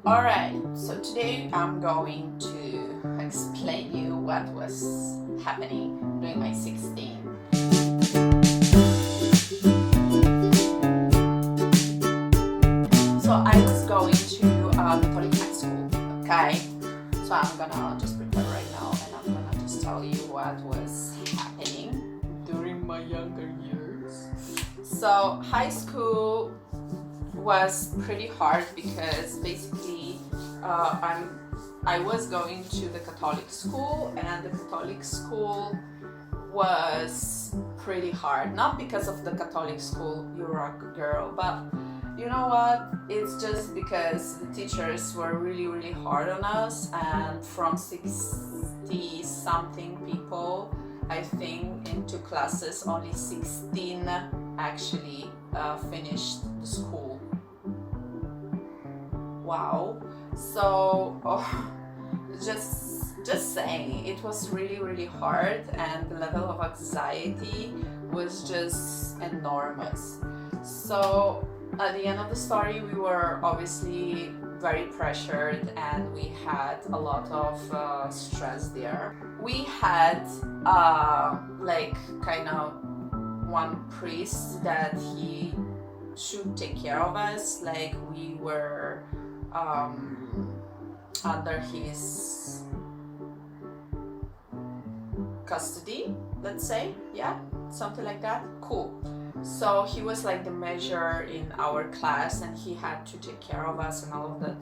Alright, so today I'm going to explain you what was happening during my 16. So I was going to Catholic high school, okay? So I'm gonna just prepare right now and I'm gonna just tell you what was happening during my younger years. So high school was pretty hard because basically I was going to the Catholic school, and the Catholic school was pretty hard. Not because of the Catholic school, you're a girl, but you know what? It's just because the teachers were really hard on us, and from 60 something people, I think in 2 classes, only 16 actually finished the school. Wow. So just saying, it was really hard, and the level of anxiety was just enormous. So at the end of the story, we were obviously very pressured and we had a lot of stress there. We had like kind of one priest that he should take care of us, like we were under his custody, let's say, yeah, something like that. Cool. So he was like the measure in our class and he had to take care of us and all of that.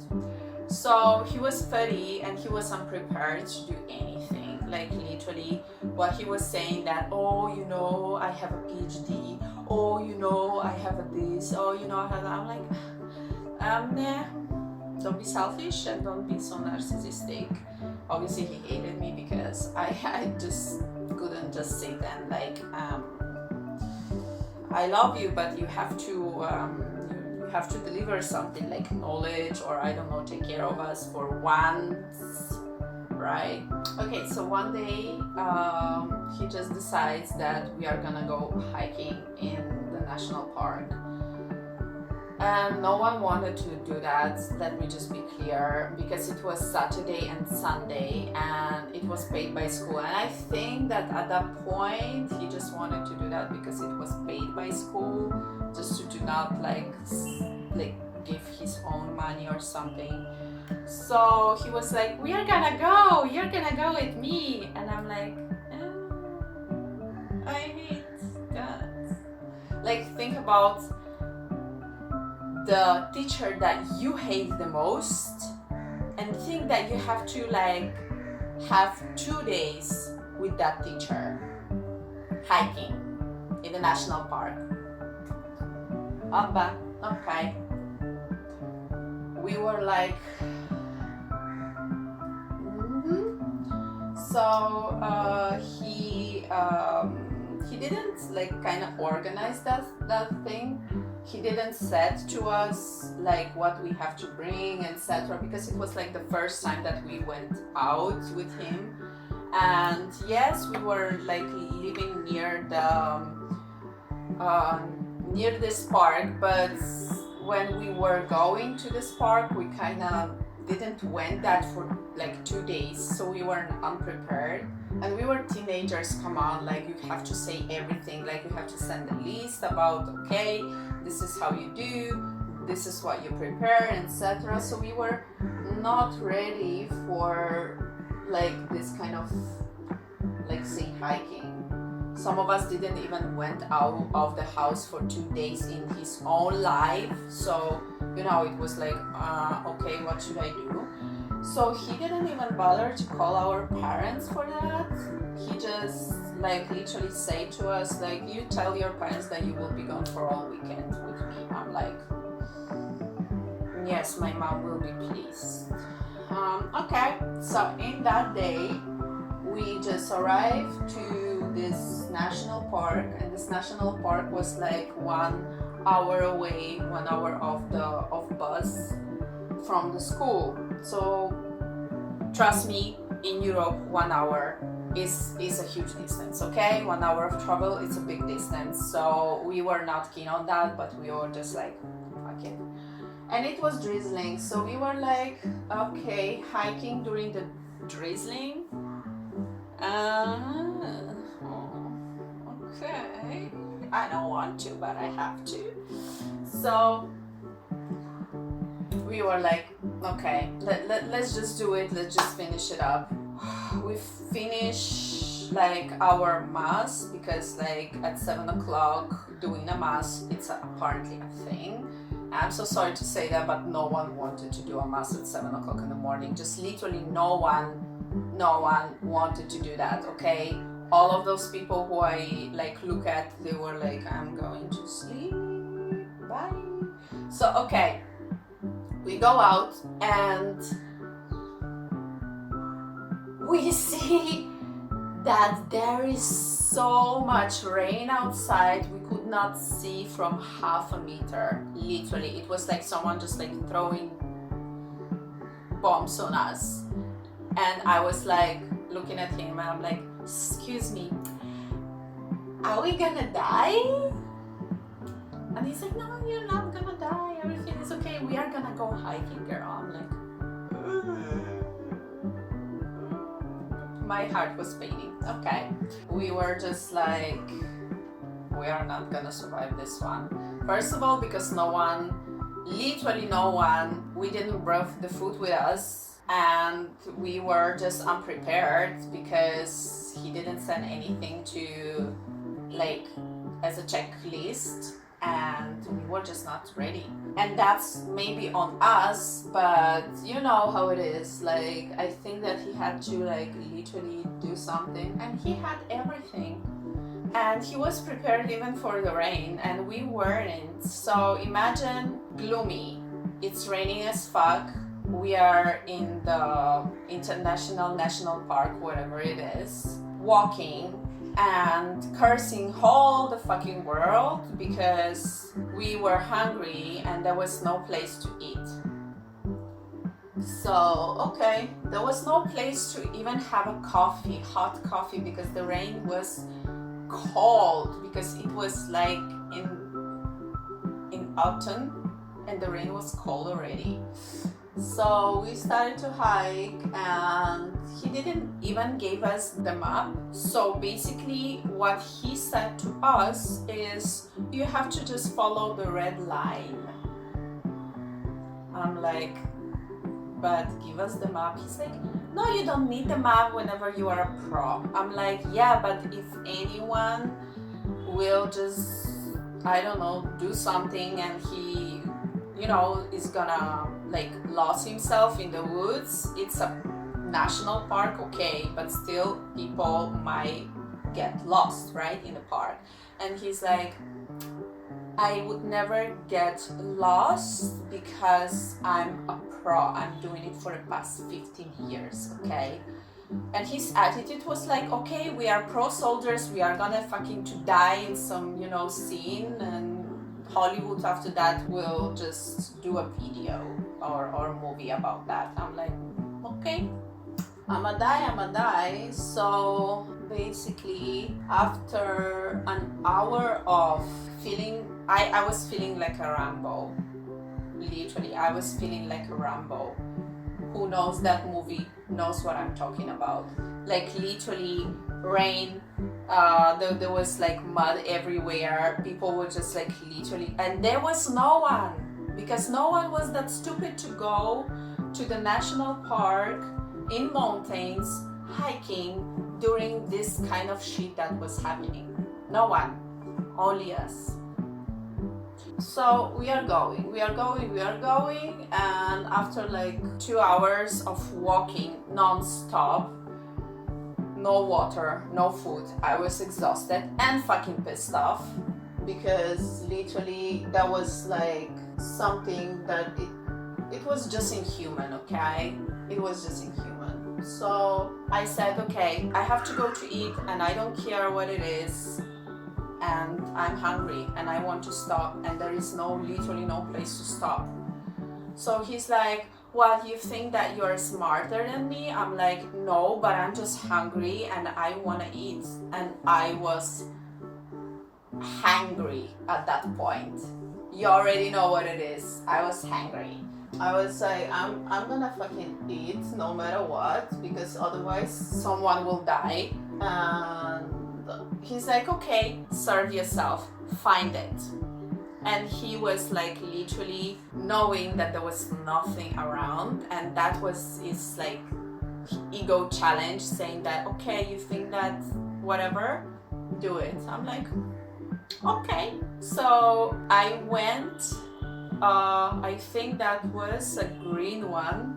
So he was 30 and he was unprepared to do anything. Like literally what he was saying that, oh, you know, I have a PhD, oh, you know, I have a this, oh, you know, I have that. I'm like, nah, don't be selfish and don't be so narcissistic. Obviously he hated me because I just couldn't just sit and like, I love you, but you have to you have to deliver something like knowledge, or I don't know, take care of us for once, right? Okay, so one day he just decides that we are gonna go hiking in the national park. And no one wanted to do that, let me just be clear, because it was Saturday and Sunday and it was paid by school. And I think that at that point he just wanted to do that because it was paid by school, just to do not like give his own money or something. So he was like, we are gonna go, you're gonna go with me. And I'm like, I hate that. Like, think about the teacher that you hate the most and think that you have to like have 2 days with that teacher hiking in the national park. But okay, we were like so he didn't like kind of organize that thing. He didn't set to us like what we have to bring, etc., because it was like the first time that we went out with him. And yes, we were like living near the near this park, but when we were going to this park, we kind of didn't went that for like 2 days, so we were unprepared. And we were teenagers, come on, like you have to say everything, like you have to send a list about, okay, this is how you do, this is what you prepare, etc. So we were not ready for like this kind of like say hiking. Some of us didn't even went out of the house for 2 days in his own life. So, you know, it was like, okay, what should I do? So he didn't even bother to call our parents for that. He just like literally say to us like, you tell your parents that you will be gone for all weekend with me. I'm like, yes, my mom will be pleased. Okay, so in that day we just arrived to this national park, and this national park was like 1 hour away, 1 hour of bus from the school. So trust me, in Europe 1 hour is a huge distance, okay? 1 hour of travel is a big distance. So we were not keen on that, but we were just like, fuck it. and it was drizzling, so we were like, okay, hiking during the drizzling. Okay, I don't want to, but I have to. So we were like, okay, let's just do it, let's just finish it up. We finished like our mass, because like at 7 o'clock doing a mass, it's apparently a thing. I'm so sorry to say that, but no one wanted to do a mass at 7 o'clock in the morning. Just literally no one wanted to do that, okay? All of those people who I like look at, they were like, I'm going to sleep, bye. So okay, we go out and we see that there is so much rain outside. We could not see from half a meter. Literally, it was like someone just like throwing bombs on us. And I was like looking at him and I'm like, excuse me, are we gonna die? And he's like, no, you're not gonna die, everything is okay, we are gonna go hiking, girl. I'm like, my heart was beating. Okay, we were just like, we are not gonna survive this one. First of all, because literally no one, we didn't bring the food with us, and we were just unprepared because he didn't send anything to like as a checklist, and we were just not ready. And that's maybe on us, but you know how it is. Like, I think that he had to like literally do something, and he had everything. And he was prepared even for the rain, and we weren't. So imagine gloomy. It's raining as fuck. We are in the International National Park, whatever it is, walking and cursing all the fucking world because we were hungry and there was no place to eat. So, okay, there was no place to even have a coffee, hot coffee, because the rain was cold, because it was like in autumn and the rain was cold already. So we started to hike and he didn't even give us the map. So basically what he said to us is, you have to just follow the red line. I'm like, but give us the map. He's like, no, you don't need the map whenever you are a pro. I'm like, yeah, but if anyone will just, I don't know, do something and he, you know, is gonna like lose himself in the woods, it's a national park, okay, but still people might get lost, right, in the park. And he's like, I would never get lost because I'm a pro, I'm doing it for the past 15 years, okay? And his attitude was like, okay, we are pro soldiers, we are gonna fucking to die in some, you know, scene, and Hollywood after that will just do a video or movie about that. I'm like, okay, I'ma die. So basically after an hour of feeling, I was feeling like a Rambo. Literally, I was feeling like a Rambo. Who knows that movie knows what I'm talking about. Like literally rain, there was like mud everywhere. People were just like literally, and there was no one, because no one was that stupid to go to the national park in mountains hiking during this kind of shit that was happening. No one, only us. So we are going, and after like 2 hours of walking non-stop, no water, no food, I was exhausted and fucking pissed off, because literally that was like something that it was just inhuman, okay? It was just inhuman. So I said, okay, I have to go to eat and I don't care what it is, and I'm hungry and I want to stop, and there is literally no place to stop. So he's like, what, you think that you're smarter than me? I'm like, no, but I'm just hungry and I want to eat. And I was hangry at that point. You already know what it is. I was hungry. I was like, I'm gonna fucking eat no matter what, because otherwise someone will die. And he's like, okay, serve yourself, find it. And he was like literally knowing that there was nothing around, and that was his like ego challenge, saying that, okay, you think that whatever, do it. I'm like, okay. So I went, I think that was a green one,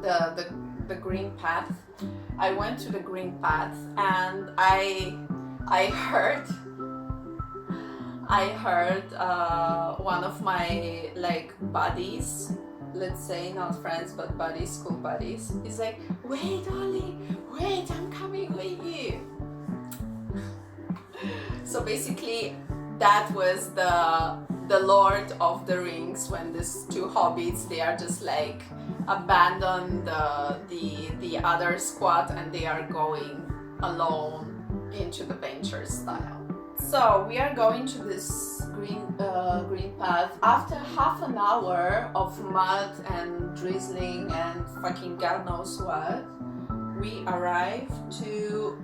the green path. I went to the green path, and I heard one of my like buddies, let's say not friends but buddies, school buddies, he's like, wait Olly, wait, I'm coming with you. So basically that was the Lord of the Rings, when these two hobbits, they are just like abandon the other squad and they are going alone into the venture style. So we are going to this green path. After half an hour of mud and drizzling and fucking God knows what, we arrived to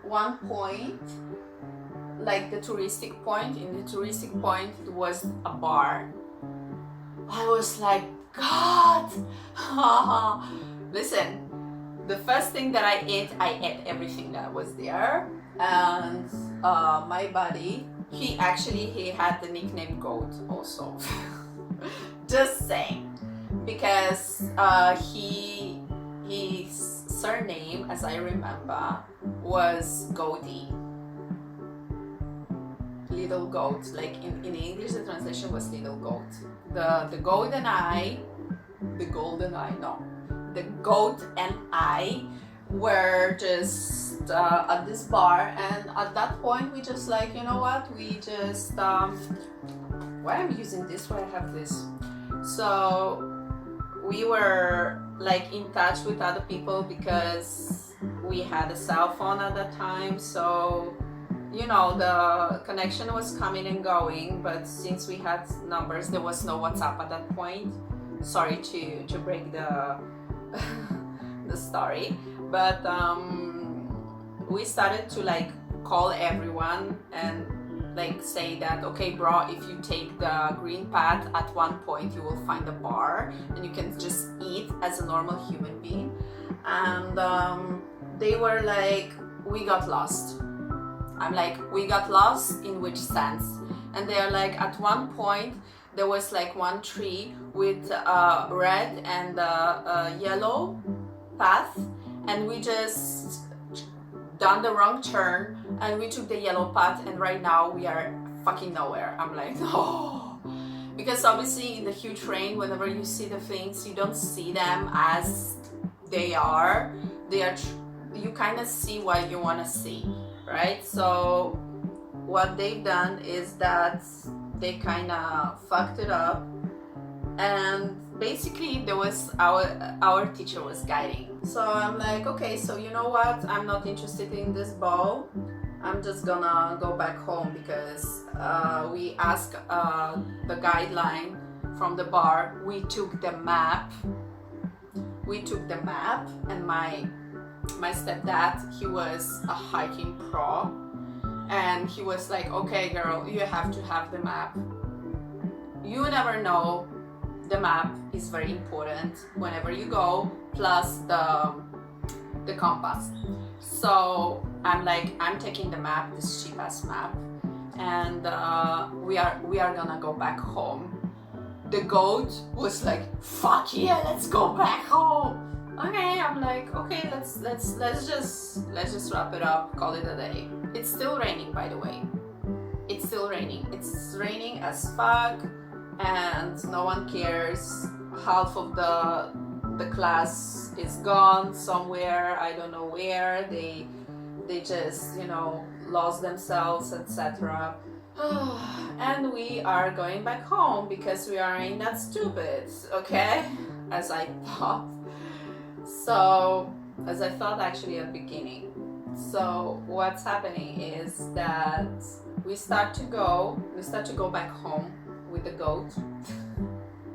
one point, like the touristic point. In the touristic point was a bar. I was like, God! Listen, the first thing that I ate everything that was there. And my buddy, he had the nickname Goat also. Just saying, because his surname, as I remember, was Goaty, little goat. Like in English, the translation was little goat. The goat and I were just at this bar, and at that point we just like, you know what, we just why I'm using this, why I have this. So we were like in touch with other people because we had a cell phone at that time, so you know, the connection was coming and going, but since we had numbers, there was no WhatsApp at that point. Sorry to break the the story, but we started to like call everyone and like say that, okay bro, if you take the green path, at one point you will find a bar and you can just eat as a normal human being. And they were like, we got lost. I'm like, we got lost in which sense? And they're like, at one point there was like one tree with red and yellow path, and we just done the wrong turn and we took the yellow path, and right now we are fucking nowhere. I'm like, oh, because obviously in the huge rain, whenever you see the things, you don't see them as they are. You kind of see what you want to see, right? So what they've done is that they kind of fucked it up, and basically there was our teacher was guiding. So I'm like, okay, so you know what, I'm not interested in this ball, I'm just gonna go back home, because we asked the guideline from the bar. We took the map, and my stepdad, he was a hiking pro, and he was like, okay girl, you have to have the map. You never know, the map is very important whenever you go, plus the compass. So I'm like, I'm taking the map, this cheap ass map, and we are gonna go back home. The goat was like, fuck yeah, let's go back home. Okay, I'm like, okay, let's just wrap it up, call it a day. It's still raining, by the way. It's still raining. It's raining as fuck, and no one cares. Half of the class is gone somewhere, I don't know where. They just, you know, lost themselves, etc. And we are going back home because we aren't that stupid, okay? As I thought. So, as I thought actually at the beginning. So what's happening is that we start to go back home with the goat.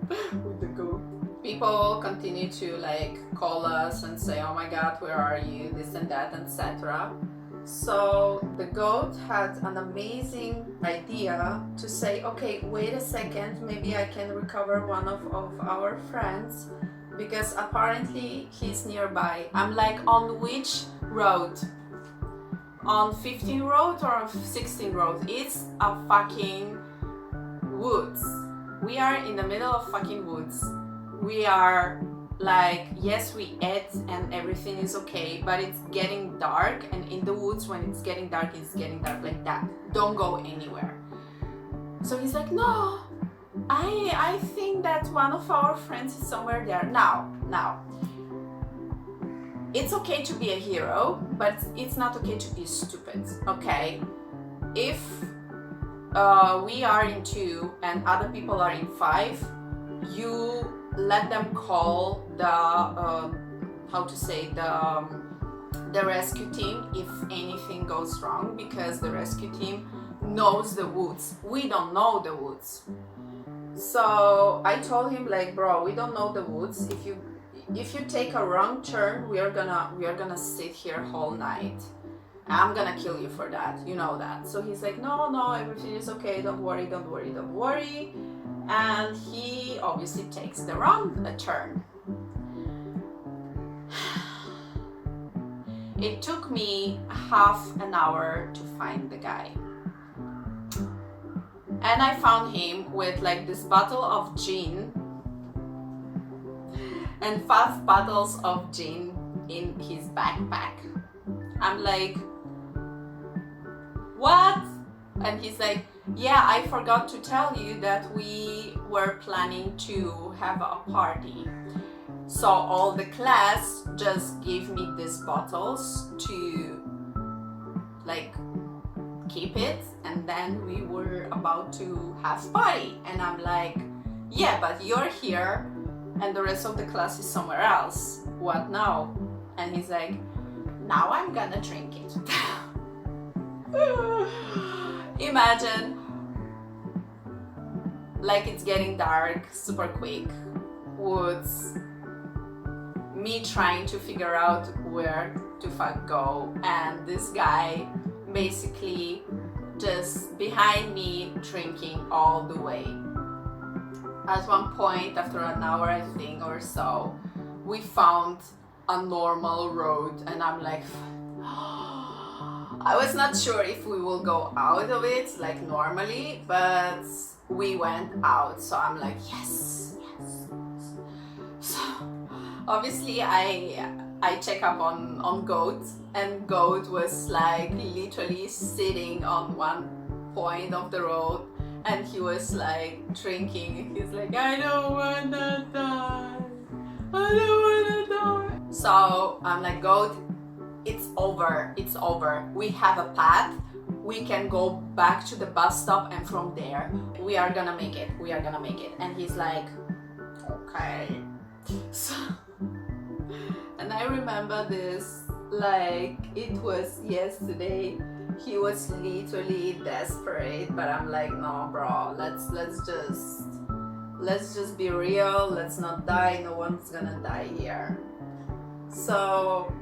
With the goat. People continue to like call us and say, oh my god, where are you, this and that, etc. So the goat had an amazing idea to say, okay, wait a second, maybe I can recover one of our friends, because apparently he's nearby. I'm like, on which road? On 15 road or on 16 road? It's a fucking woods. We are in the middle of fucking woods. We are like, yes, we ate and everything is okay, but it's getting dark, and in the woods when it's getting dark like that. Don't go anywhere. So he's like, no, I think that one of our friends is somewhere there. Now, it's okay to be a hero, but it's not okay to be stupid, okay? If we are in 2 and other people are in 5, you let them call the the rescue team if anything goes wrong, because the rescue team knows the woods. We don't know the woods. So I told him like, bro, we don't know the woods. If you take a wrong turn, we are gonna sit here whole night. I'm gonna kill you for that, you know that. So he's like, no, everything is okay, don't worry. And he obviously takes the wrong turn. It took me half an hour to find the guy. And I found him with like this bottle of gin and 5 bottles of gin in his backpack. I'm like, what? And he's like, yeah, I forgot to tell you that we were planning to have a party. So all the class just gave me these bottles to like keep it, and then we were about to have party. And I'm like, yeah, but you're here and the rest of the class is somewhere else. What now? And he's like, now I'm gonna drink it. Imagine, like, it's getting dark super quick, woods, me trying to figure out where to fuck go, and this guy basically just behind me drinking all the way. At one point, after an hour I think or so, we found a normal road, and I'm like, I was not sure if we will go out of it like normally, but we went out, so I'm like, yes. So obviously I check up on Goat, and Goat was like literally sitting on one point of the road, and he was like drinking. He's like, I don't wanna die. So I'm like, Goat, it's over. We have a path. We can go back to the bus stop, and from there we are gonna make it. And he's like, okay. So, and I remember this like it was yesterday. He was literally desperate, but I'm like, no, bro, let's just be real. Let's not die. No one's gonna die here. So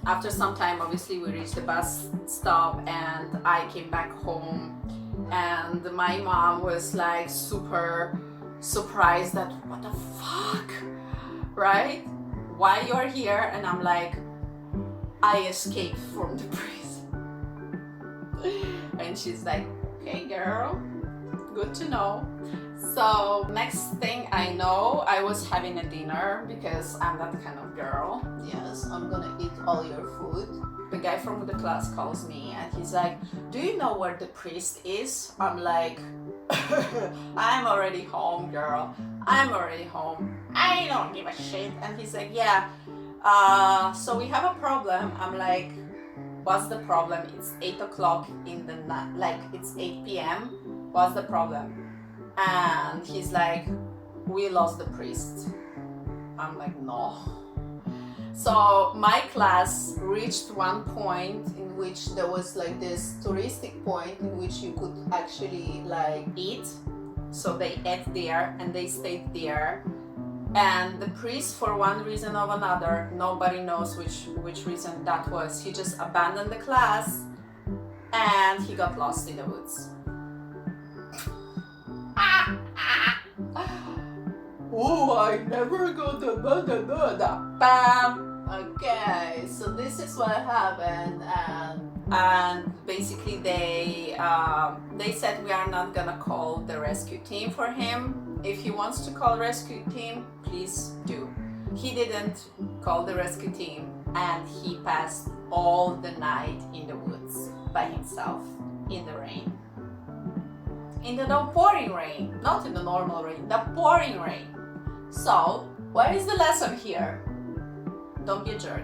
after some time, obviously, we reached the bus stop, and I came back home, and my mom was like super surprised that, what the fuck, right? Why you're here? And I'm like, I escaped from the prison. And she's like, okay, girl, good to know. So next thing I know, I was having a dinner, because I'm that kind of girl. Yes, I'm gonna eat all your food. The guy from the class calls me, and he's like, do you know where the priest is? I'm like, I'm already home, girl. I'm already home. I don't give a shit. And he's like, yeah, so we have a problem. I'm like, what's the problem? It's 8 o'clock in the night, like it's 8 p.m. What's the problem? And he's like, we lost the priest. I'm like, no. So my class reached one point in which there was like this touristic point in which you could actually like eat. So they ate there and they stayed there. And the priest, for one reason or another, nobody knows which reason that was, he just abandoned the class and he got lost in the woods. Oh, I never got the bam. Okay, so this is what happened, and basically they said we are not gonna call the rescue team for him. If he wants to call rescue team, please do. He didn't call the rescue team, and he passed all the night in the woods by himself in the rain. In the pouring rain, not in the normal rain, the pouring rain. So, what is the lesson here? Don't be a jerk.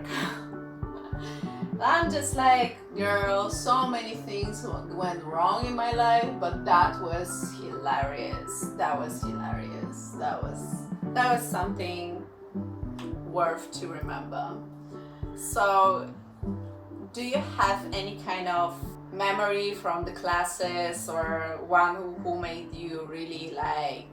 I'm just like, girl, so many things went wrong in my life, but that was hilarious. That was hilarious. That was something worth to remember. So, do you have any kind of memory from the classes, or one who made you really like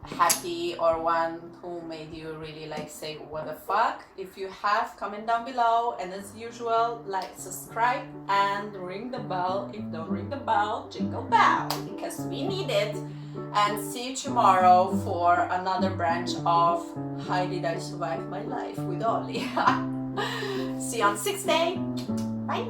happy, or one who made you really like say what the fuck? If you have, comment down below, and as usual, like, subscribe and ring the bell. If don't ring the bell, jingle bell, because we need it. And see you tomorrow for another branch of How Did I Survive My Life with Olly. See you on 6th day. Bye.